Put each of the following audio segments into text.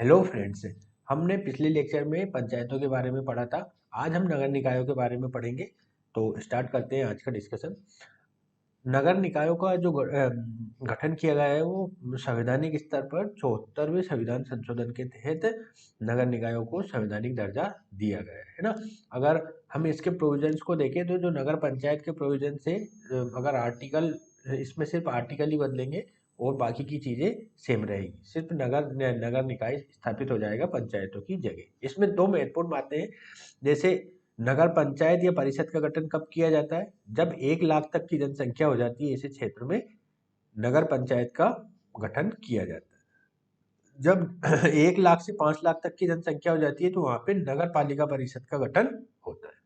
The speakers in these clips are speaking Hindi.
Hello friends. हमने पिछले लेक्चर में पंचायतों के बारे में पढ़ा था। आज हम नगर निकायों के बारे में पढ़ेंगे। तो स्टार्ट करते हैं आज का डिस्कशन। नगर निकायों का जो गठन किया गया है वो संवैधानिक स्तर पर 74वें संविधान संशोधन के तहत नगर निकायों को संवैधानिक दर्जा दिया गया है ना। अगर हम इसके प्रोविजंस को देखें तो जो नगर पंचायत के प्रोविजन से अगर आर्टिकल, इसमें सिर्फ आर्टिकल ही बदलेंगे और बाकी की चीजें सेम रहेगी। सिर्फ नगर निकाय स्थापित हो जाएगा पंचायतों की जगह। इसमें दो महत्वपूर्ण बातें हैं। जैसे नगर पंचायत या परिषद का गठन कब किया जाता है? जब 1 लाख तक की जनसंख्या हो जाती है ऐसे क्षेत्र में नगर पंचायत का गठन किया जाता है। जब 1 लाख से 5 लाख तक की जनसंख्या हो जाती है तो वहां पे नगर पालिका परिषद का गठन होता है।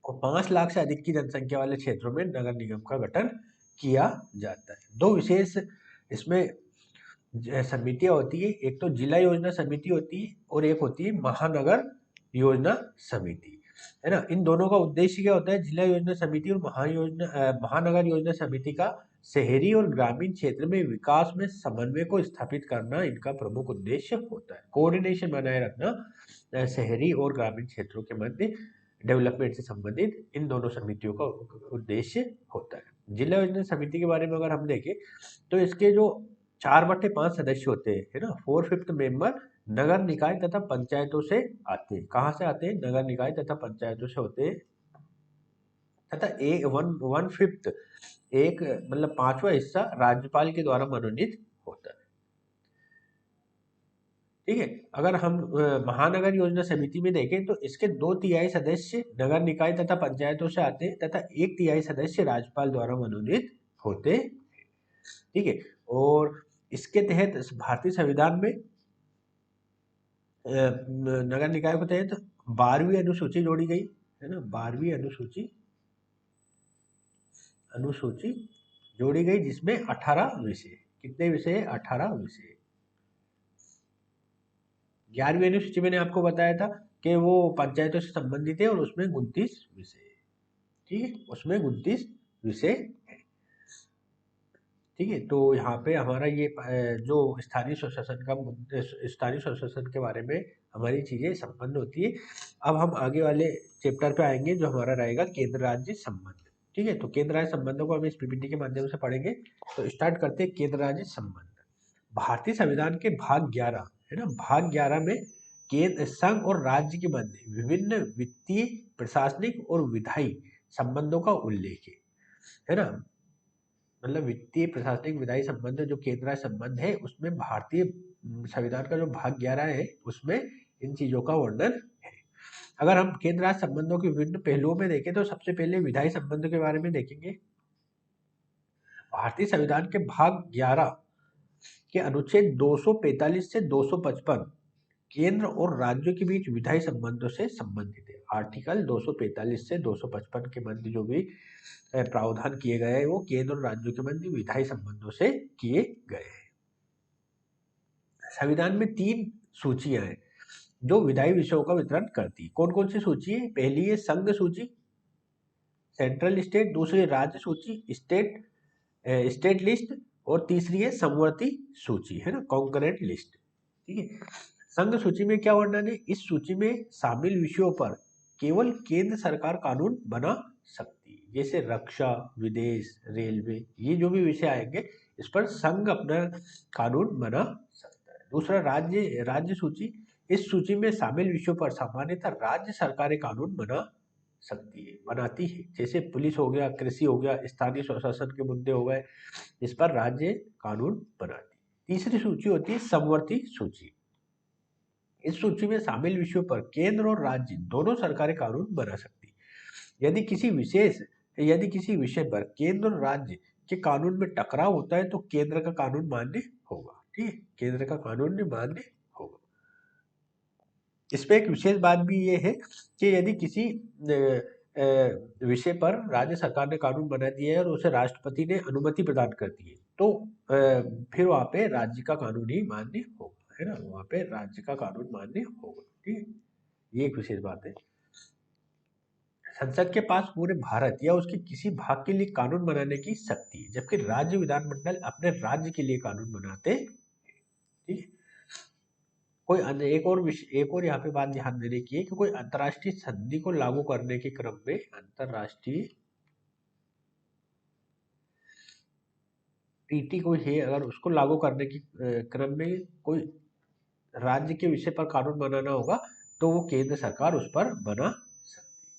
और 5 लाख से अधिक की जनसंख्या वाले क्षेत्रों में नगर निगम का गठन किया जाता है। दो विशेष इसमें समितियां होती है। एक तो जिला योजना समिति होती है और एक होती है महानगर योजना समिति, है ना। इन दोनों का उद्देश्य क्या होता है? जिला योजना समिति और महानगर योजना समिति का शहरी और ग्रामीण क्षेत्र में विकास में समन्वय को स्थापित करना इनका प्रमुख उद्देश्य होता है। कोऑर्डिनेशन बनाए रखना शहरी और ग्रामीण क्षेत्रों के मध्य डेवलपमेंट से संबंधित इन दोनों समितियों का उद्देश्य होता है। जिला योजना समिति के बारे में अगर हम देखें तो इसके जो 4/5 सदस्य होते हैं, है ना, 4/5 मेंबर नगर निकाय तथा पंचायतों से आते हैं। कहाँ से आते हैं? नगर निकाय तथा पंचायतों से होते हैं। तथा एक 1/5 एक मतलब 5वां हिस्सा राज्यपाल के द्वारा मनोनीत होता है। ठीक है। अगर हम महानगर योजना समिति में देखें तो इसके 2/3 सदस्य नगर निकाय तथा पंचायतों से आते हैं तथा 1/3 सदस्य राज्यपाल द्वारा मनोनीत होते हैं। ठीक है। और इसके तहत भारतीय संविधान में नगर निकाय के तहत 12वीं अनुसूची जोड़ी गई, है ना। 12वीं अनुसूची जोड़ी गई जिसमें 18 विषय, कितने विषय? 18 विषय। 11वीं अनुसूची मैंने आपको बताया था कि वो पंचायतों से संबंधित है और उसमें 29 विषय है। ठीक है, उसमें 29 विषय है। ठीक है। तो यहाँ पे हमारा ये जो स्थानीय स्वशासन के बारे में हमारी चीजें संपन्न होती है। अब हम आगे वाले चैप्टर पे आएंगे जो हमारा रहेगा केंद्र राज्य संबंध। ठीक है। तो केंद्र राज्य संबंधों को हम इस पीपीटी के माध्यम से पढ़ेंगे। तो स्टार्ट करते हैं केंद्र राज्य संबंध। भारतीय संविधान के भाग 11, है ना, भाग 11 में केंद्र, संघ और राज्य के मध्य विभिन्न वित्तीय, प्रशासनिक और विधायी संबंधों का उल्लेख है ना। मतलब वित्तीय, प्रशासनिक, विधायी संबंध जो केंद्र राज्य संबंध है उसमें भारतीय संविधान का जो भाग 11 है उसमें इन चीजों का वर्णन है। अगर हम केंद्र राज्य संबंधों के विभिन्न पहलुओं में देखें तो सबसे पहले विधायी संबंध के बारे में देखेंगे। भारतीय संविधान के भाग 11 के अनुच्छेद 245 से 255 केंद्र और राज्यों के बीच विधायी संबंधों से संबंधित है। आर्टिकल 245 से 255 के मध्य जो भी प्रावधान किए गए हैं वो केंद्र और राज्यों के मध्य विधायी संबंधों से किए गए हैं। संविधान में 3 सूचियां हैं जो विधायी विषयों का वितरण करती है। कौन कौन सी सूची है? पहली है संघ सूची, सेंट्रल स्टेट। दूसरी राज्य सूची, स्टेट लिस्ट। और तीसरी है समवर्ती सूची, है ना, कॉन्करेंट लिस्ट। ठीक है। संघ सूची में क्या वर्णन है? इस सूची में शामिल विषयों पर केवल केंद्र सरकार कानून बना सकती है। जैसे रक्षा, विदेश, रेलवे, ये जो भी विषय आएंगे इस पर संघ अपना कानून बना सकता है। दूसरा राज्य सूची, इस सूची में शामिल विषयों पर सामान्यतः राज्य सरकारें कानून बनाती है। जैसे पुलिस हो गया, कृषि हो गया, स्थानीय स्वशासन के मुद्दे हो गए, इस पर राज्य कानून बनाती है। तीसरी सूची होती है समवर्ती सूची। इस सूची में शामिल विषयों पर केंद्र और राज्य दोनों सरकारें कानून बना सकती है। यदि किसी विषय पर केंद्र और राज्य के कानून में टकराव होता है तो केंद्र का कानून मान्य होगा। ठीक है, केंद्र का कानून मान्य होगा। इसमें एक विशेष बात भी ये है कि यदि किसी विषय पर राज्य सरकार ने कानून बना दिया है और उसे राष्ट्रपति ने अनुमति प्रदान कर दी है तो फिर वहां पे राज्य का कानून ही मान्य होगा, है ना, वहां पे राज्य का कानून मान्य होगा। ठीक है, ये एक विशेष बात है। संसद के पास पूरे भारत या उसके किसी भाग के लिए कानून बनाने की शक्ति है, जबकि राज्य विधानमंडल अपने राज्य के लिए कानून बनाते हैं। ठीक है। एक और यहाँ पे बात ध्यान देने की है कि कोई अंतर्राष्ट्रीय संधि को लागू करने के क्रम में अंतर्राष्ट्रीय टीटी कोई है, अगर उसको लागू करने की क्रम में कोई राज्य के विषय पर कानून बनाना होगा तो वो केंद्र सरकार उस पर बना सकती है।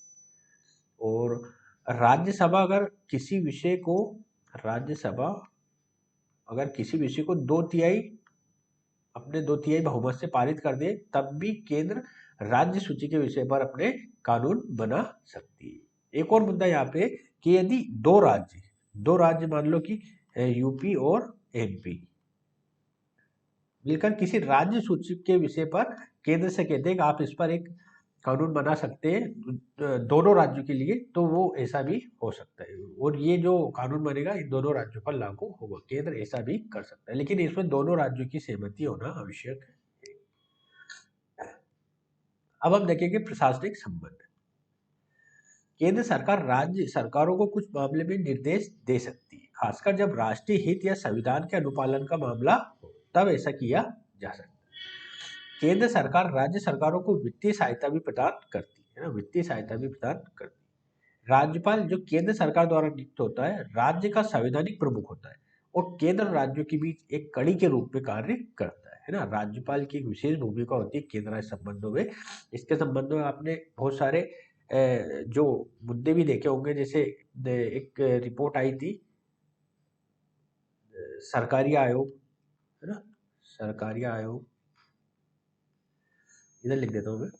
और राज्यसभा अगर किसी विषय को राज्यसभा अगर किसी विषय को अपने 2/3 बहुमत से पारित कर दे तब भी केंद्र राज्य सूची के विषय पर अपने कानून बना सकती है। एक और मुद्दा यहाँ पे कि यदि दो राज्य मान लो कि यूपी और एमपी मिलकर किसी राज्य सूची के विषय पर केंद्र से कहते हैं कि आप इस पर एक कानून बना सकते हैं दोनों राज्यों के लिए, तो वो ऐसा भी हो सकता है और ये जो कानून बनेगा इन दोनों राज्यों पर लागू होगा। केंद्र ऐसा भी कर सकता है, लेकिन इसमें दोनों राज्यों की सहमति होना आवश्यक है। अब हम देखेंगे प्रशासनिक संबंध। केंद्र सरकार राज्य सरकारों को कुछ मामले में निर्देश दे सकती है, खासकर जब राष्ट्रीय हित या संविधान के अनुपालन का मामला हो, तब ऐसा किया जा सकता है। केंद्र सरकार राज्य सरकारों को वित्तीय सहायता भी प्रदान करती है ना, वित्तीय सहायता भी प्रदान करती है। राज्यपाल जो केंद्र सरकार द्वारा नियुक्त होता है राज्य का संवैधानिक प्रमुख होता है और केंद्र राज्यों के बीच एक कड़ी के रूप में कार्य करता है ना। राज्यपाल की एक विशेष भूमिका होती है केंद्र राज्य संबंधों में। इसके संबंध में आपने बहुत सारे जो मुद्दे भी देखे होंगे, जैसे एक रिपोर्ट आई थी सरकारी आयोग, है ना, सरकारी आयोग, इधर लिख देता हूँ मैं,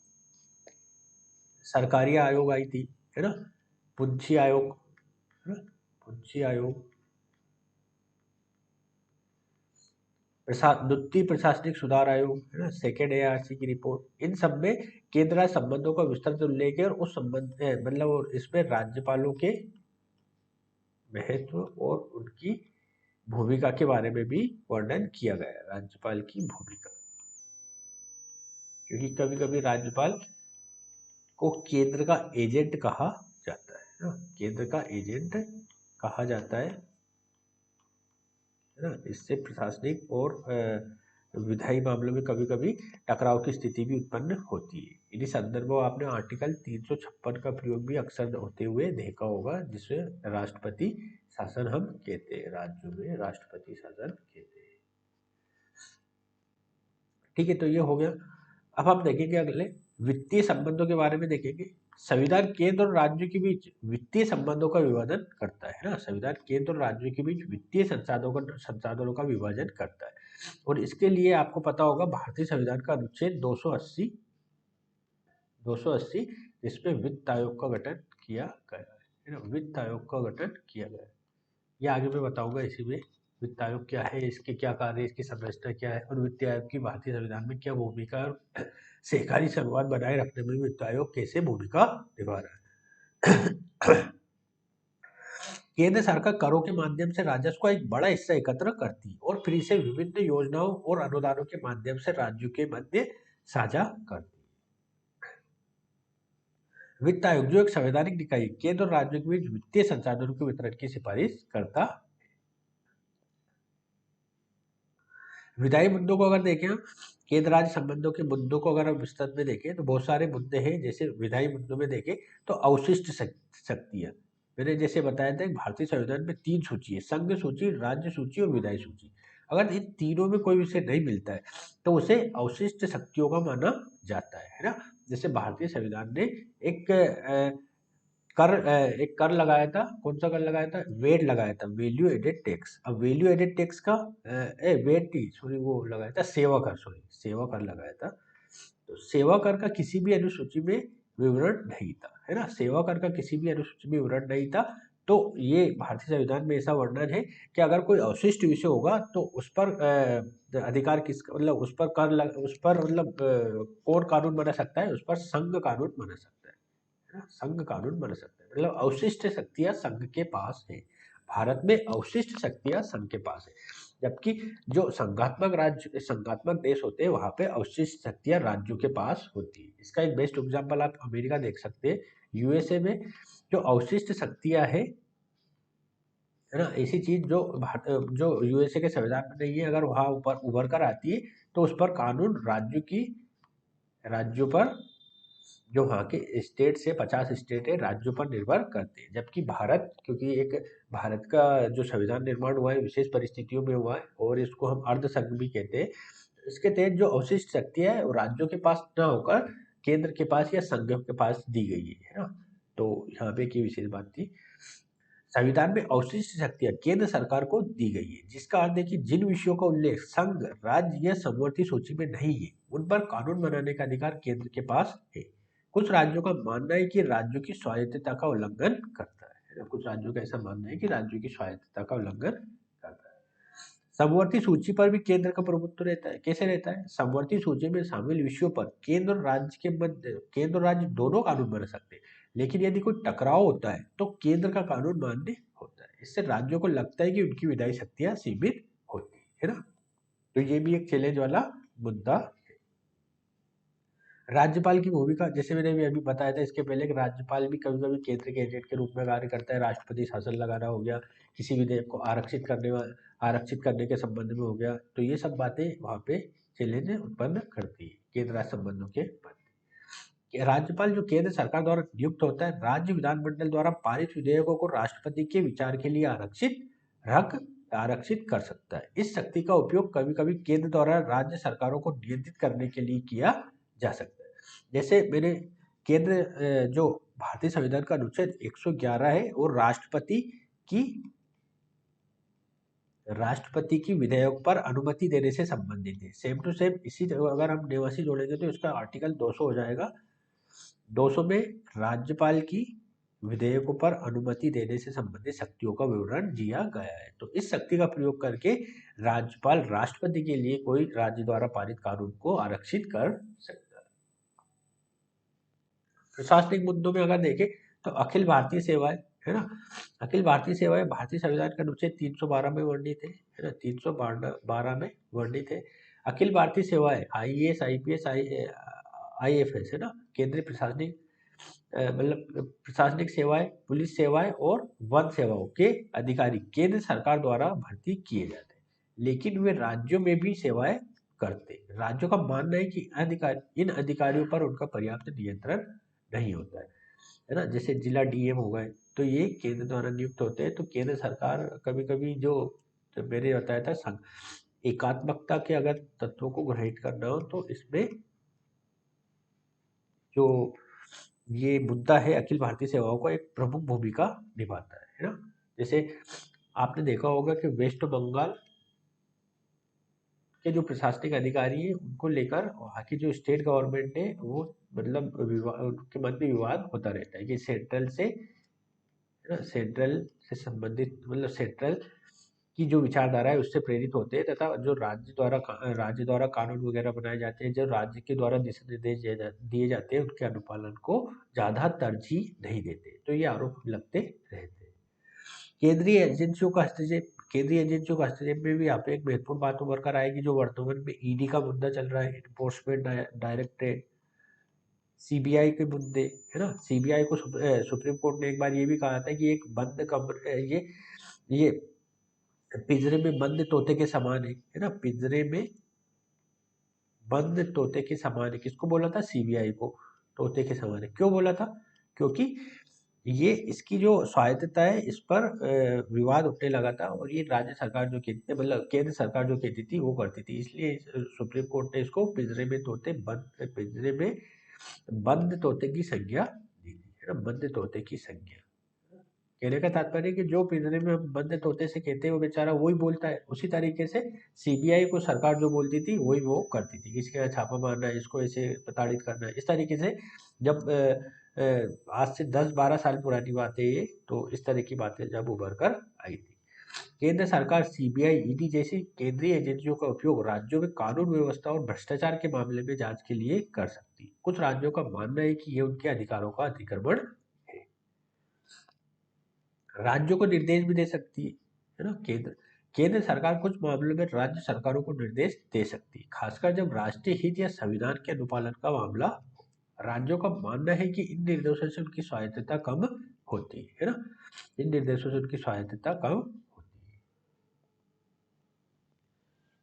सरकारी आयोग आई थी, है ना, पुंछी आयोग, है ना, पुंछी आयोग, द्वितीय प्रशासनिक सुधार आयोग, है ना, सेकेंड एआरसी की रिपोर्ट। इन सब में केंद्र राज्य संबंधों का विस्तृत उल्लेख है और उस संबंध मतलब इसमें राज्यपालों के महत्व और उनकी भूमिका के बारे में भी वर्णन किया गया है, राज्यपाल की भूमिका। क्योंकि कभी कभी राज्यपाल को केंद्र का एजेंट कहा जाता है ना, केंद्र का एजेंट कहा जाता है ना। इससे प्रशासनिक और विधायी मामलों में कभी कभी टकराव की स्थिति भी उत्पन्न होती है। इन्हीं संदर्भों में आपने आर्टिकल 356 का प्रयोग भी अक्सर होते हुए देखा होगा, जिसे राष्ट्रपति शासन हम कहते हैं, राज्यों में राष्ट्रपति शासन कहते हैं। ठीक है, तो ये हो गया। अब हम देखेंगे अगले वित्तीय संबंधों के बारे में देखेंगे। संविधान केंद्र और राज्यों के बीच वित्तीय संबंधों का विभाजन करता है ना, संविधान केंद्र और राज्यों के बीच वित्तीय संसाधनों का विभाजन करता है। और इसके लिए आपको पता होगा भारतीय संविधान का अनुच्छेद 280 इसमें वित्त आयोग का गठन किया गया है ना, वित्त आयोग का गठन किया गया है। ये आगे मैं बताऊंगा इसी में वित्त आयोग क्या है, इसके क्या कार्य है, इसकी संरचना क्या है और वित्त आयोग की भारतीय संविधान में क्या भूमिका है और सहकारी संघवाद बनाए रखने में वित्त आयोग कैसे भूमिका निभा रहा है। केंद्र सरकार करों के माध्यम से राजस्व का एक बड़ा हिस्सा एकत्र करती है और फिर इसे विभिन्न योजनाओं और अनुदानों के माध्यम से राज्यों के मध्य साझा करती है। वित्त आयोग जो एक संवैधानिक निकाय केंद्र और राज्यों के बीच वित्तीय संसाधनों के वितरण की सिफारिश करता। विधायी मुद्दों को अगर देखें, केंद्र राज्य संबंधों के मुद्दों को अगर हम विस्तृत में देखें तो बहुत सारे मुद्दे हैं। जैसे विधायी मुद्दों में देखें तो अवशिष्ट शक्तियां, मैंने जैसे बताया था भारतीय संविधान में 3 सूची है, संघ सूची, राज्य सूची और विधायी सूची। अगर इन तीनों में कोई विषय नहीं मिलता है तो उसे अवशिष्ट शक्तियों का माना जाता है ना। जैसे भारतीय संविधान ने एक कर लगाया था, कौन सा कर लगाया था, वेट लगाया था, वैल्यू एडेड टैक्स। अब वैल्यू एडेड टैक्स का वेट नहीं, सॉरी, वो लगाया था सेवा कर, सेवा कर लगाया था। तो सेवा कर का किसी भी अनुसूची में विवरण नहीं था, है ना, सेवा कर का किसी भी अनुसूची में विवरण नहीं था। तो ये भारतीय संविधान में ऐसा वर्णन है कि अगर कोई अवशिष्ट विषय होगा तो उस पर अधिकार किसका, मतलब उस पर मतलब कौन कानून बना सकता है, उस पर संघ कानून बना सकता है ना, संघ कानून बना सकता है। मतलब अवशिष्ट शक्तियां संघ के पास है, भारत में अवशिष्ट शक्तियां संघ के पास है। जबकि जो संघात्मक देश होते हैं वहां पे अवशिष्ट शक्तियां राज्यों के पास होती है। इसका एक बेस्ट एग्जांपल आप अमेरिका देख सकते हैं। यूएसए में जो अवशिष्ट शक्तियां है है ना? ऐसी चीज़ जो जो यूएसए के संविधान में नहीं है, अगर वहाँ ऊपर उभर कर आती है, तो उस पर कानून राज्यों पर, जो वहाँ के स्टेट से 50 स्टेट है, राज्यों पर निर्भर करते हैं। जबकि भारत, क्योंकि एक भारत का जो संविधान निर्माण हुआ है विशेष परिस्थितियों में हुआ है, और इसको हम अर्ध संघ भी कहते हैं। इसके तहत जो अवशिष्ट शक्तियाँ है वो राज्यों के पास न होकर केंद्र के पास या संघ के पास दी गई है ना? तो यहाँ पे एक ये विशेष बात थी। संविधान में अवशिष्ट शक्तियां केंद्र सरकार को दी गई है, जिसका अर्थ है कि जिन विषयों का उल्लेख संघ, राज्य या समवर्ती सूची में नहीं है, उन पर कानून बनाने का अधिकार केंद्र के पास है। कुछ राज्यों का मानना है कि राज्यों की स्वायत्तता का उल्लंघन करता है ना? कुछ राज्यों का ऐसा मानना है कि राज्यों की स्वायत्तता का उल्लंघन करता है। समवर्ती सूची पर भी केंद्र का प्रभुत्व रहता है। कैसे रहता है? समवर्ती सूची में शामिल विषयों पर केंद्र और राज्य दोनों कानून बना सकते हैं, लेकिन यदि कोई टकराव होता है तो केंद्र का कानून मान्य होता है। इससे राज्यों को लगता है कि उनकी विधायी शक्तियां सीमित होती है ना? तो ये भी एक चैलेंज वाला मुद्दा है। राज्यपाल की भूमिका, जैसे मैंने भी अभी बताया था इसके पहले, कि राज्यपाल भी कभी कभी केंद्र के एजेंट के रूप में कार्य करता है। राष्ट्रपति शासन लगाना हो गया, किसी विधेयक को आरक्षित करने के संबंध में हो गया, तो ये सब बातें वहाँ पे चैलेंज उत्पन्न करती है केंद्र राज्य संबंधों के प्रति। राज्यपाल जो केंद्र सरकार द्वारा नियुक्त होता है, राज्य विधानमंडल द्वारा पारित विधेयकों को राष्ट्रपति के विचार के लिए आरक्षित कर सकता है। इस शक्ति का उपयोग कभी कभी केंद्र द्वारा राज्य सरकारों को नियंत्रित करने के लिए किया जा सकता है। जैसे मैंने जो भारतीय संविधान का अनुच्छेद 111 है, और राष्ट्रपति की विधेयक पर अनुमति देने से संबंधित है। सेम टू सेम इसी तरह अगर हम निवासी जोड़ेंगे तो इसका आर्टिकल 200 हो जाएगा। 200 में राज्यपाल की विधेयकों पर अनुमति देने से संबंधित शक्तियों का विवरण दिया गया है। तो इस शक्ति का प्रयोग करके राज्यपाल राष्ट्रपति के लिए कोई राज्य द्वारा पारित कानून को आरक्षित कर सकता है। प्रशासनिक मुद्दों में अगर देखें तो अखिल भारतीय सेवाएं, है ना? अखिल भारतीय सेवाएं भारतीय संविधान के अनुच्छेद 312 में वर्णित है ना? 312 में वर्णित है। अखिल भारतीय सेवाएं आईएएस, आईपीएस, आईएफएस, है ना? केंद्रीय प्रशासनिक मतलब प्रशासनिक सेवाएं, पुलिस सेवाएं और वन सेवाओं के अधिकारी केंद्र सरकार द्वारा भर्ती किए जाते हैं, लेकिन वे राज्यों में भी सेवाएं करते हैं। राज्यों का मानना है कि इन अधिकारियों पर उनका पर्याप्त नियंत्रण नहीं होता है ना? जैसे जिला डीएम हो गए, तो ये केंद्र द्वारा नियुक्त होते हैं। तो केंद्र सरकार कभी कभी जो मैंने बताया था एकात्मकता के अगर तत्वों को ग्रहित करना हो, तो इसमें जो ये मुद्दा है अखिल भारतीय सेवाओं का एक प्रमुख भूमिका निभाता है ना? जैसे आपने देखा होगा कि वेस्ट बंगाल के जो प्रशासनिक अधिकारी हैं उनको लेकर वहाँ की जो स्टेट गवर्नमेंट है, वो मतलब उनके मध्य विवाद होता रहता है कि सेंट्रल से संबंधित, मतलब सेंट्रल की जो विचारधारा है उससे प्रेरित होते हैं, तथा जो राज्य द्वारा कानून वगैरह बनाए जाते हैं, जो राज्य के द्वारा दिशा निर्देश दिए जाते हैं, उनके अनुपालन को ज्यादा तरजीह नहीं देते। तो ये आरोप लगते रहते हैं। केंद्रीय एजेंसियों का हस्तक्षेप में भी यहाँ पे एक महत्वपूर्ण बात उभर कर आएगी, जो वर्तमान में ईडी का मुद्दा चल रहा है, इन्फोर्समेंट डायरेक्टरेट, सीबीआई के मुद्दे, है ना? सीबीआई को सुप्रीम कोर्ट ने एक बार ये भी कहा था कि एक बंद कमरे, ये पिंजरे में बंद तोते के समान है ना? पिंजरे में बंद तोते के समान है। किसको बोला था? सीबीआई को तोते के समान है। क्यों बोला था? क्योंकि ये इसकी जो स्वायत्तता है इस पर विवाद उठने लगा था, और ये राज्य सरकार जो कहती थी, मतलब केंद्र सरकार जो कहती थी वो करती थी, इसलिए सुप्रीम कोर्ट ने इसको पिंजरे में बंद तोते की संज्ञा दी थी, है ना? बंद तोते की संज्ञा। कहने का तात्पर्य कि जो पिंजरे में हम बंद तोते से कहते हैं वो बेचारा वही बोलता है, उसी तरीके से सीबीआई को सरकार जो बोलती थी वही वो करती थी। इसके यहाँ छापा मारना है, इसको ऐसे प्रताड़ित करना है, इस तरीके से। जब आज से 10-12 साल पुरानी बात है ये, तो इस तरह की बातें जब उभर कर आई थी। केंद्र सरकार सीबीआई, ईडी जैसी केंद्रीय एजेंसियों का उपयोग राज्यों में कानून व्यवस्था और भ्रष्टाचार के मामले में जांच के लिए कर सकती है। कुछ राज्यों का मानना है कि ये उनके अधिकारों का अतिक्रमण है। राज्यों को निर्देश भी दे सकती है ना? केंद्र सरकार कुछ मामलों में राज्य सरकारों को निर्देश दे सकती है, खासकर जब राष्ट्रीय हित या संविधान के अनुपालन का मामला। राज्यों का मानना है कि इन निर्देशों से उनकी स्वायत्तता कम होती है ना? इन निर्देशों से उनकी स्वायत्तता कम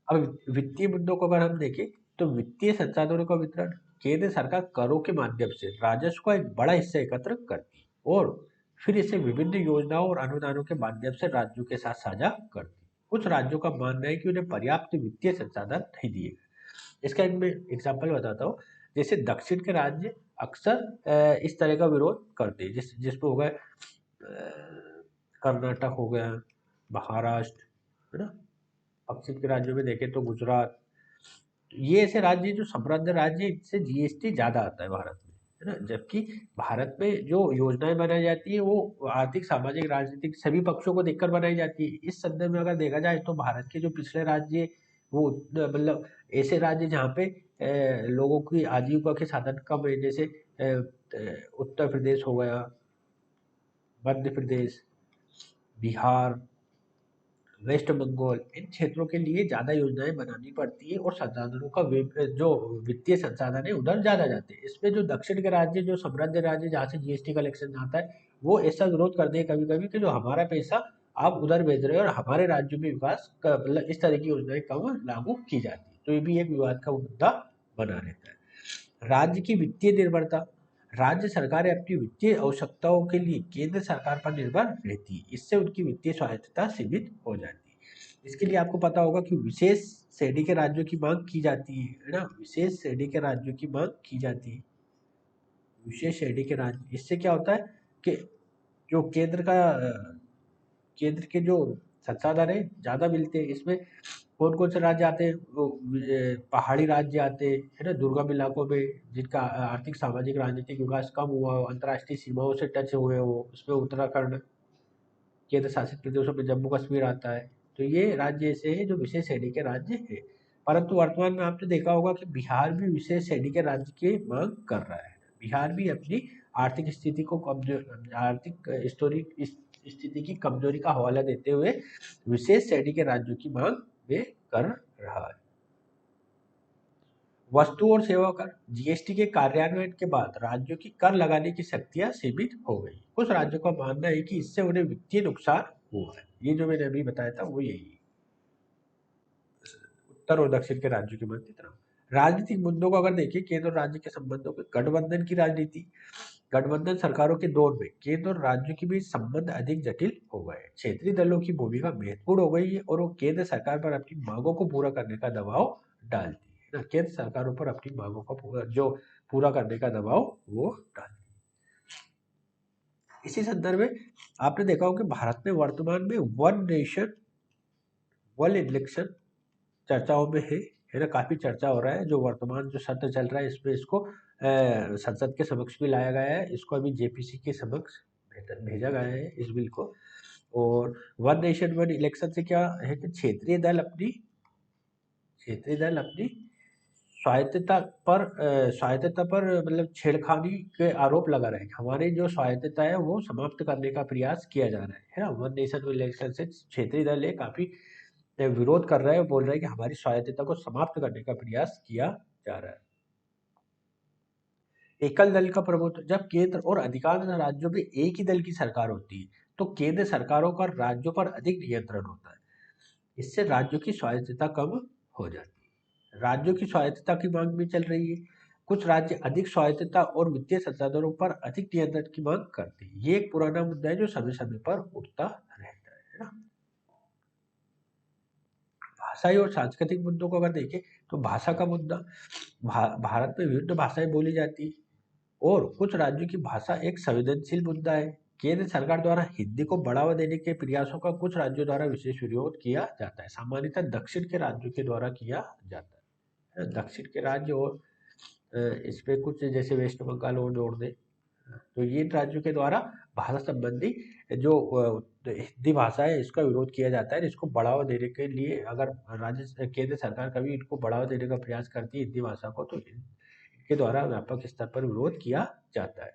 अब वित्तीय मुद्दों को अगर हम देखें तो वित्तीय संसाधनों का वितरण, केंद्र सरकार करों के माध्यम से राजस्व का एक बड़ा हिस्सा एकत्र करती है और फिर इसे विभिन्न योजनाओं और अनुदानों के माध्यम से राज्यों के साथ साझा करती है। कुछ राज्यों का मानना है कि उन्हें पर्याप्त वित्तीय संसाधन नहीं दिए गए। इसका एक मैं एग्जाम्पल बताता हूँ। जैसे दक्षिण के राज्य अक्सर इस तरह का विरोध करते हैं, जिसमें हो गए कर्नाटक हो गया, महाराष्ट्र, है ना। पश्चिम के राज्यों में देखें तो गुजरात, ये ऐसे राज्य हैं जो समृद्ध राज्य हैं, इनसे जीएसटी ज्यादा आता है भारत में, है ना। जबकि भारत में जो योजनाएं बनाई जाती है वो आर्थिक, सामाजिक, राजनीतिक सभी पक्षों को देखकर बनाई जाती है। इस संदर्भ में अगर देखा जाए तो भारत के जो पिछले राज्य हैं, वो मतलब ऐसे राज्य जहाँ पे लोगों की आजीविका के साधन कम है, जैसे उत्तर प्रदेश हो गया, मध्य प्रदेश, बिहार, वेस्ट बंगाल, इन क्षेत्रों के लिए ज़्यादा योजनाएँ बनानी पड़ती है और संसाधनों का जो वित्तीय संसाधन है उधर ज़्यादा जाते हैं। इसमें जो दक्षिण के राज्य, जो समृद्ध राज्य जहाँ से जीएसटी कलेक्शन आता है, वो ऐसा विरोध करते हैं कभी-कभी कि जो हमारा पैसा आप उधर भेज रहे हो और हमारे राज्यों में विकास का मतलब इस तरह की योजनाएँ कम लागू की जाती है। तो ये भी एक विवाद का मुद्दा बना रहता है। राज्य की वित्तीय निर्भरता, राज्य सरकारें अपनी वित्तीय आवश्यकताओं के लिए केंद्र सरकार पर निर्भर रहती है। इससे उनकी वित्तीय स्वायत्तता सीमित हो जाती है। इसके लिए आपको पता होगा कि विशेष श्रेणी के राज्यों की मांग की जाती है ना। विशेष श्रेणी के राज्यों की मांग की जाती है। विशेष श्रेणी के राज्य, इससे क्या होता है कि जो केंद्र के जो संसाधन है ज्यादा मिलते हैं। इसमें कौन कौन से राज्य आते हैं? वो पहाड़ी राज्य आते हैं, है ना, दुर्गम इलाकों में जिनका आर्थिक, सामाजिक, राजनीतिक विकास कम हुआ हो, अंतर्राष्ट्रीय सीमाओं से टच हुए हो, उसमें उत्तराखंड, केंद्र शासित प्रदेशों में जम्मू कश्मीर आता है। तो ये राज्य ऐसे हैं जो विशेष श्रेणी के राज्य हैं। परंतु वर्तमान में आपने देखा होगा कि बिहार भी विशेष श्रेणी के राज्य की मांग कर रहा है। बिहार भी अपनी आर्थिक स्थिति को कमजोर, आर्थिक स्थिति की कमजोरी का हवाला देते हुए विशेष श्रेणी के राज्यों की मांग वे कर रहा है। वस्तु और सेवा कर, जीएसटी के कार्यान्वयन के बाद राज्यों की कर लगाने की शक्तियां सीमित हो गई। कुछ राज्यों का मानना है कि इससे उन्हें वित्तीय नुकसान हुआ है। ये जो मैंने अभी बताया था वो यही है। उत्तर और दक्षिण के राज्यों की मध्य तरफ राजनीतिक मुद्दों को अगर देखिए, केंद्र और राज्य के संबंधों के, गठबंधन की राजनीति, गठबंधन सरकारों के दौर में केंद्र और राज्यों के बीच संबंध अधिक जटिल हो गए। क्षेत्रीय दलों की भूमिका महत्वपूर्ण हो गई है और वो केंद्र सरकार पर अपनी मांगों को पूरा करने का दबाव डालती है ना। केंद्र सरकारों पर अपनी मांगों का पूरा करने का दबाव वो डालती है। इसी संदर्भ में आपने देखा होगा कि भारत में वर्तमान में वन नेशन वन इलेक्शन चर्चाओं में है ना। काफी चर्चा हो रहा है। जो वर्तमान जो सत्र चल रहा है इसमें इसको संसद के समक्ष भी लाया गया है। इसको अभी जेपीसी के समक्ष भेजा गया है इस बिल को। और वन नेशन वन इलेक्शन से क्या है कि क्षेत्रीय दल अपनी स्वायत्तता पर मतलब छेड़खानी के आरोप लगा रहे हैं। हमारी जो स्वायत्तता है वो समाप्त करने का प्रयास किया जा रहा है ना। वन नेशन वन इलेक्शन से क्षेत्रीय दल है काफी विरोध कर रहा है, बोल रहा है कि हमारी स्वायत्तता को समाप्त करने का प्रयास किया जा रहा है। एकल दल का प्रभुत्व, जब केंद्र और अधिकांश राज्यों में एक ही दल की सरकार होती है तो केंद्र सरकारों का राज्यों पर अधिक नियंत्रण होता है। इससे राज्यों की स्वायत्तता कम हो जाती है। राज्यों की स्वायत्तता की मांग भी चल रही है। कुछ राज्य अधिक स्वायत्तता और वित्तीय संसाधनों पर अधिक नियंत्रण की मांग करते हैं। ये एक पुराना मुद्दा है जो समय समय पर उठता रहता है ना। भाषाई और सांस्कृतिक मुद्दों को अगर देखें तो भाषा का मुद्दा, भारत में विभिन्न भाषाएं बोली जाती है और कुछ राज्यों की भाषा एक संवेदनशील मुद्दा है। केंद्र सरकार द्वारा हिंदी को बढ़ावा देने के प्रयासों का कुछ राज्यों द्वारा विशेष विरोध किया जाता है। सामान्यतः दक्षिण के राज्यों के द्वारा किया जाता है। दक्षिण के राज्य और इस पे कुछ जैसे वेस्ट बंगाल और जोड़ दे तो ये इन राज्यों के द्वारा भाषा संबंधी जो हिंदी भाषा है इसका विरोध किया जाता है। इसको बढ़ावा देने के लिए अगर केंद्र सरकार कभी इनको बढ़ावा देने का प्रयास करती है हिंदी भाषा को, तो इनके द्वारा व्यापक स्तर पर विरोध किया जाता है।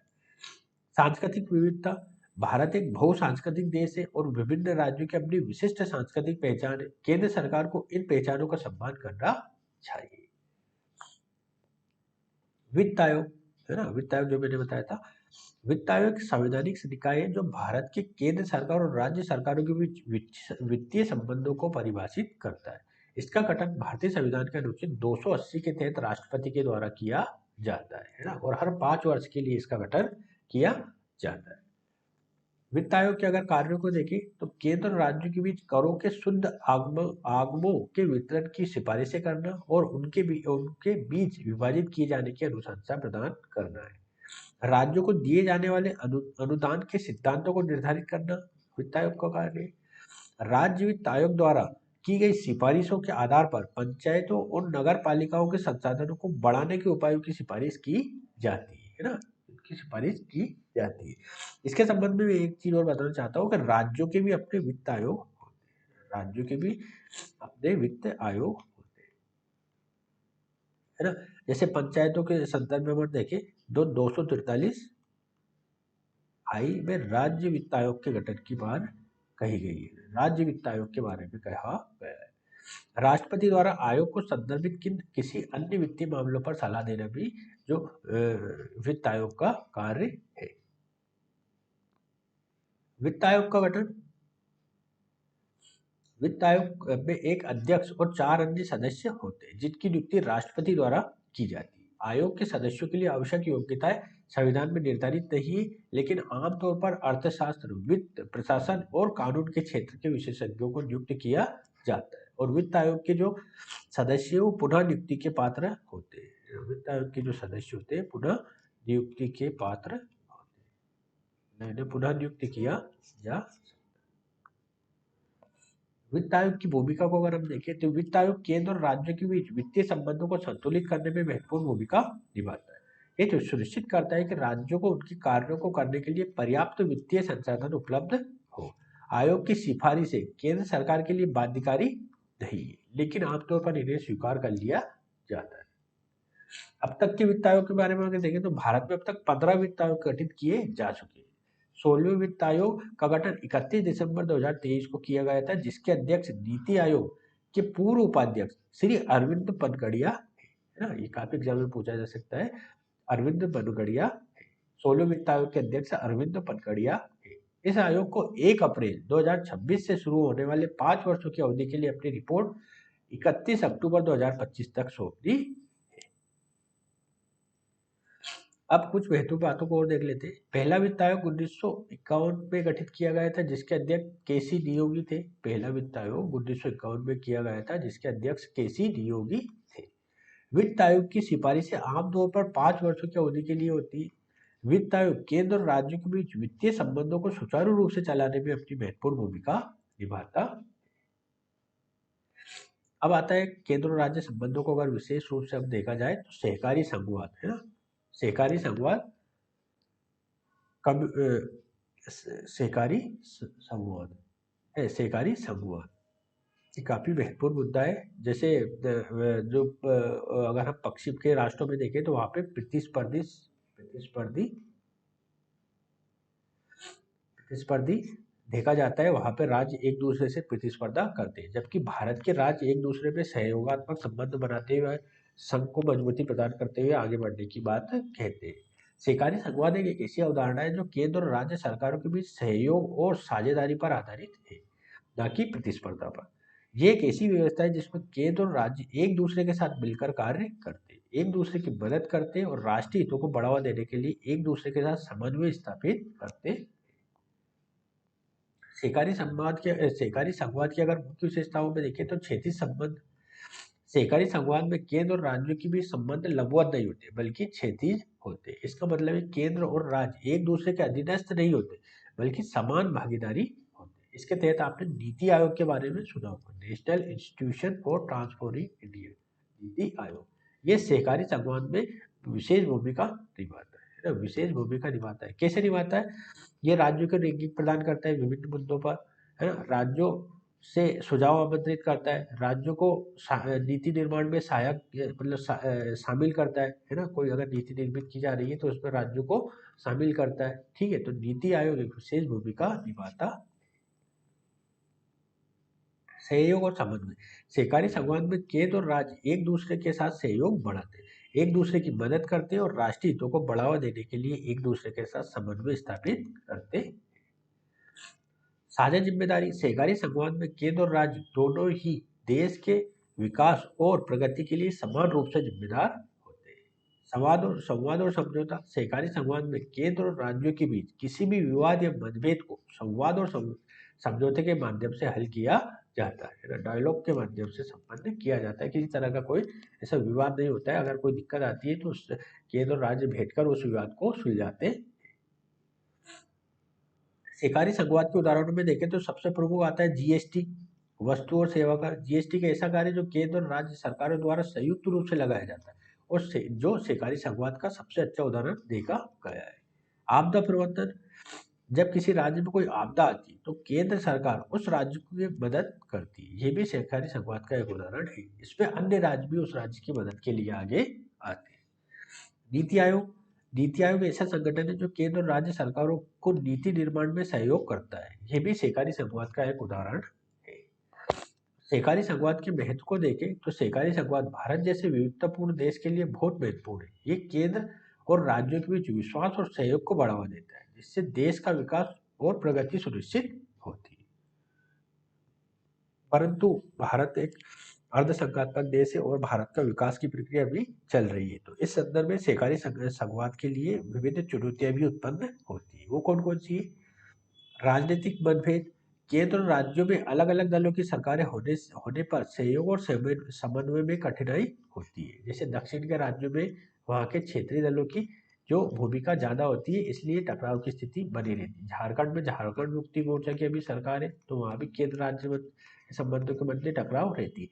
सांस्कृतिक विविधता, भारत एक बहुसांस्कृतिक देश है और विभिन्न राज्यों की अपनी विशिष्ट सांस्कृतिक पहचान है। केंद्र सरकार को इन पहचानों का सम्मान करना चाहिए। वित्त आयोग, है ना, वित्त आयोग जो मैंने बताया था। वित्त आयोग एक संवैधानिक निकाय है जो भारत के केंद्र सरकार और राज्य सरकारों के बीच वित्तीय संबंधों को परिभाषित करता है। इसका गठन भारतीय संविधान के अनुच्छेद 280 के तहत राष्ट्रपति के द्वारा किया जाता है ना, और हर 5 वर्ष के लिए इसका गठन किया जाता है। वित्त आयोग के अगर कार्यों को देखें तो केंद्र और राज्यों के बीच करों के शुद्ध आगमों के वितरण की सिफारिशें करना और उनके बीच विभाजित किए जाने की अनुशंसा प्रदान करना है। राज्यों को दिए जाने वाले अनुदान के सिद्धांतों को निर्धारित करना वित्त आयोग का कार्य है। राज्य वित्त आयोग द्वारा की गई सिफारिशों के आधार पर पंचायतों और नगर पालिकाओं के संसाधनों को बढ़ाने के उपायों की सिफारिश की जाती है ना, की सिफारिश की जाती है। इसके संबंध में मैं एक चीज और बताना चाहता हूँ कि राज्यों के भी अपने वित्त आयोग होते हैं, राज्यों के भी अपने वित्त आयोग होते हैं, है ना। जैसे पंचायतों के संदर्भ में हम देखें 243 आई में राज्य वित्त आयोग के गठन की बात कही गई है, राज्य वित्त आयोग के बारे में कहा गया है। राष्ट्रपति द्वारा आयोग को संदर्भित किसी अन्य वित्तीय मामलों पर सलाह देना भी जो वित्त आयोग का कार्य है। वित्त आयोग का गठन, वित्त आयोग में एक अध्यक्ष और 4 अन्य सदस्य होते हैं जिनकी नियुक्ति राष्ट्रपति द्वारा की जाती है। आयोग के सदस्यों के लिए आवश्यक योग्यताएं संविधान में निर्धारित नहीं है, लेकिन आमतौर पर अर्थशास्त्र, वित्त, प्रशासन और कानून के क्षेत्र के विशेषज्ञों को नियुक्त किया जाता है। और वित्त आयोग के जो सदस्य वो पुनः नियुक्ति के पात्र होते हैं। वित्त आयोग के जो सदस्य होते हैं पुनः नियुक्ति के पात्र होते हैं, इन्हें पुनः नियुक्त किया जा। वित्त आयोग की भूमिका को अगर हम देखें तो वित्त आयोग केंद्र और राज्य के बीच वित्तीय संबंधों को संतुलित करने में महत्वपूर्ण भूमिका निभाता है। ये तो सुनिश्चित करता है कि राज्यों को उनके कार्यों को करने के लिए पर्याप्त वित्तीय संसाधन उपलब्ध हो। आयोग की सिफारिशें केंद्र सरकार के लिए बाध्यकारी नहीं है, लेकिन आमतौर पर इन्हें स्वीकार कर लिया जाता है। अब तक के वित्त आयोग के बारे में अगर देखें तो भारत में अब तक 15 वित्त आयोग गठित किए जा चुके हैं। 16वें वित्त आयोग का गठन 31 दिसंबर 2023 को किया गया था, जिसके अध्यक्ष नीति आयोग के पूर्व उपाध्यक्ष श्री अरविंद पनगड़िया है ना, ये काफी एग्जाम में पूछा जा सकता है। अरविंद पनगड़िया 16वें वित्त आयोग के अध्यक्ष अरविंद पनगड़िया है। इस आयोग को 1 अप्रैल 2026 से शुरू होने वाले 5 वर्षों की अवधि के लिए अपनी रिपोर्ट 31 अक्टूबर 2025 तक सौंपनी। अब कुछ महत्वपूर्ण बातों को और देख लेते हैं। पहला वित्त आयोग 1951 में गठित किया गया था, जिसके अध्यक्ष केसी नियोगी थे। पहला वित्त आयोग 1951 में किया गया था, जिसके अध्यक्ष केसी नियोगी थे। वित्त आयोग की सिफारिशें आमतौर पर 5 वर्षों की अवधि के लिए होती है। वित्त आयोग केंद्र और राज्यों के बीच वित्तीय संबंधों को सुचारू रूप से चलाने में अपनी महत्वपूर्ण भूमिका निभाता। अब आता है केंद्र और राज्य संबंधों को अगर विशेष रूप से अब देखा जाए तो सहकारी संघवाद है ना, सहकारी संघवाद सहकारी संघवाद है, सहकारी संघवाद ये काफी महत्वपूर्ण मुद्दा है। जैसे जो अगर हम पश्चिम के राष्ट्रों में देखें तो वहां पे प्रतिस्पर्धी देखा जाता है, वहां पे राज्य एक दूसरे से प्रतिस्पर्धा करते हैं, जबकि भारत के राज्य एक दूसरे में सहयोगात्मक संबंध बनाते हुए संघ को मजबूती प्रदान करते हुए आगे बढ़ने की बात कहते हैं। सहकारी संघवाद एक ऐसी अवधारणा है जो केंद्र और राज्य सरकारों के बीच सहयोग और साझेदारी पर आधारित है, न कि प्रतिस्पर्धा पर। यह एक ऐसी व्यवस्था है जिसमें केंद्र और राज्य एक दूसरे के साथ मिलकर कार्य करते हैं, एक दूसरे की मदद करते हैं और राष्ट्रीय हितों को बढ़ावा देने के लिए एक दूसरे के साथ समन्वय स्थापित करते हैं। सहकारी संघवाद की अगर मुख्य विशेषताओं में देखें तो क्षेत्रीय संबंध। सहकारी संघवाद में केंद्र और राज्यों के बीच संबंध लंबवत नहीं होते बल्कि क्षैतिज होते। इसका मतलब है केंद्र और राज्य एक दूसरे के अधीनस्थ नहीं होते बल्कि समान भागीदारी होते। इसके तहत आपने नीति आयोग के बारे में सुना होगा, national institution for transforming India, NITI Aayog. ये सहकारी संघवाद में विशेष भूमिका निभाता है, विशेष भूमिका निभाता है। कैसे निभाता है? ये राज्यों को रैंकिंग प्रदान करता है विभिन्न मुद्दों पर, है ना, राज्यों से सुझाव आमंत्रित करता है, राज्यों को नीति निर्माण में सहायक मतलब शामिल करता है ना। कोई अगर नीति निर्मित की जा रही है तो उसमें राज्यों को शामिल करता है, ठीक है। तो नीति आयोग एक विशेष भूमिका निभाता। सहयोग और समन्वय। सहकारी संघवाद में केंद्र और राज्य एक दूसरे के साथ सहयोग बढ़ाते हैं, एक दूसरे की मदद करते हैं और राष्ट्रीय हितों को बढ़ावा देने के लिए एक दूसरे के साथ समन्वय स्थापित करते हैं। साझा जिम्मेदारी। सहकारी संघवाद में केंद्र और राज्य दोनों ही देश के विकास और प्रगति के लिए समान रूप से जिम्मेदार होते हैं। संवाद और समझौता। सहकारी संवाद में केंद्र और राज्यों के बीच किसी भी विवाद या मतभेद को संवाद और समझौते के माध्यम से हल किया जाता है। डायलॉग के माध्यम से संपन्न किया जाता है। किसी तरह का कोई ऐसा विवाद नहीं होता है। अगर कोई दिक्कत आती है तो केंद्र और राज्य बैठकर उस विवाद को सुलझाते हैं। सहकारी संघवाद के उदाहरणों में देखें तो सबसे प्रमुख आता है जीएसटी, वस्तु और सेवा कर। जीएसटी का ऐसा कार्य जो केंद्र और राज्य सरकारों द्वारा संयुक्त रूप से लगाया जाता है और जो सहकारी संघवाद का सबसे अच्छा उदाहरण देखा गया है। आपदा प्रबंधन। जब किसी राज्य में कोई आपदा आती है तो केंद्र सरकार उस राज्य की मदद करती है। ये भी सहकारी संघवाद का एक उदाहरण है। इसमें अन्य राज्य भी उस राज्य की मदद के लिए आगे आते हैं। नीति आयोग। नीति आयोग ऐसा संगठन है जो केंद्र और राज्य सरकारों को नीति निर्माण में सहयोग करता है। यह भी सहकारी संघवाद का एक उदाहरण है। सहकारी संघवाद के महत्व को देखें तो सहकारी संघवाद भारत जैसे विविधतापूर्ण देश के लिए बहुत महत्वपूर्ण है। ये केंद्र और राज्यों के बीच विश्वास और सहयोग को बढ़ावा देता है, जिससे देश का विकास और प्रगति सुनिश्चित होती है। परंतु भारत एक अर्धसंघात्मक देश है और भारत का विकास की प्रक्रिया भी चल रही है। तो इस संदर्भ में सहकारी संघवाद के लिए विभिन्न चुनौतियां भी उत्पन्न होती है। वो कौन कौन सी? राजनीतिक मतभेद। केंद्र और राज्यों में अलग अलग दलों की सरकारें होने पर सहयोग और समन्वय में कठिनाई होती है। जैसे दक्षिण के राज्यों में वहाँ के क्षेत्रीय दलों की जो भूमिका ज्यादा होती है, इसलिए टकराव की स्थिति बनी रहती है। झारखंड में झारखंड मुक्ति मोर्चा की अभी सरकार है, तो वहाँ भी केंद्र राज्य संबंधों के मध्य टकराव रहती है।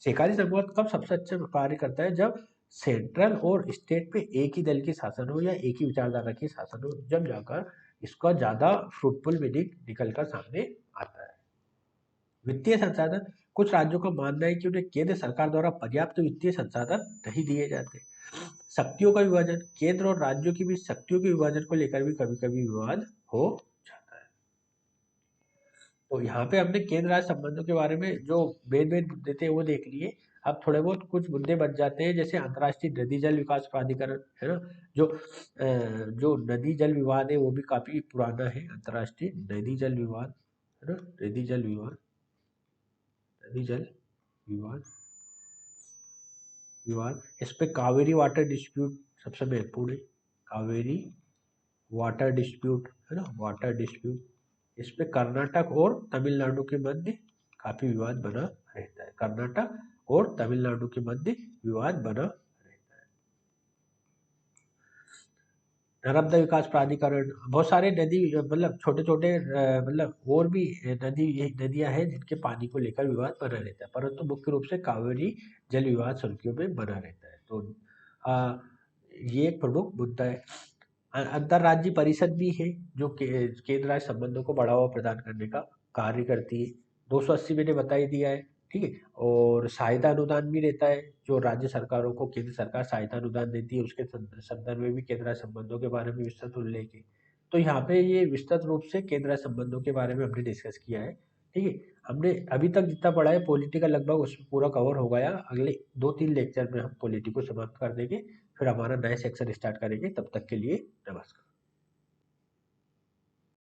सहकारी संघवाद कब सबसे अच्छा कार्य करता है? जब सेंट्रल और स्टेट पे एक ही दल की शासन हो या एक ही विचारधारा की शासन हो, जब जाकर इसका ज्यादा फ्रूटफुल मीनिंग निकलकर सामने आता है। वित्तीय संसाधन। कुछ राज्यों का मानना है कि उन्हें केंद्र सरकार द्वारा पर्याप्त वित्तीय संसाधन नहीं दिए जाते। शक्तियों का विभाजन। केंद्र और राज्यों के बीच शक्तियों के विभाजन को लेकर भी कभी कभी विवाद हो जाता है। तो यहाँ पे हमने केंद्र राज्य संबंधों के बारे में जो मेन मेन मुद्दे थे वो देख लिए। अब थोड़े बहुत कुछ मुद्दे बच जाते हैं, जैसे अंतर्राष्ट्रीय नदी जल विकास प्राधिकरण है ना, जो नदी जल विवाद है वो भी काफी पुराना है। अंतर्राष्ट्रीय नदी जल विवाद है ना, नदी जल विवाद विवाद विवाद इस पे कावेरी वाटर डिस्प्यूट सबसे महत्वपूर्ण है। कावेरी वाटर डिस्प्यूट है ना, वाटर डिस्प्यूट। इस पे कर्नाटक और तमिलनाडु के मध्य काफी विवाद बना रहता है। कर्नाटक और तमिलनाडु के मध्य विवाद बना रहता है। नर्मदा विकास प्राधिकरण। बहुत सारे नदी मतलब छोटे छोटे मतलब और भी नदियां हैं जिनके पानी को लेकर विवाद बना रहता है, परंतु मुख्य रूप से कावेरी जल विवाद समितियों में बना रहता है। तो ये एक प्रमुख मुद्दा है। अंतरराज्यीय परिषद भी है जो केंद्र राज्य संबंधों को बढ़ावा प्रदान करने का कार्य करती है। 280 मैंने बता ही दिया है, ठीक है। और सहायता अनुदान भी रहता है, जो राज्य सरकारों को केंद्र सरकार सहायता अनुदान देती है, उसके संदर्भ में भी केंद्र राज्य संबंधों के बारे में विस्तृत उल्लेख है। तो यहाँ पे ये विस्तृत रूप से केंद्र राज्य संबंधों के बारे में हमने डिस्कस किया है, ठीक है। हमने अभी तक जितना पढ़ा है पॉलिटिकल लगभग उसमें पूरा कवर हो गया। अगले 2-3 लेक्चर में हम पॉलिटी को समाप्त कर देंगे, फिर हमारा नया सेक्शन स्टार्ट करेंगे। तब तक के लिए नमस्कार।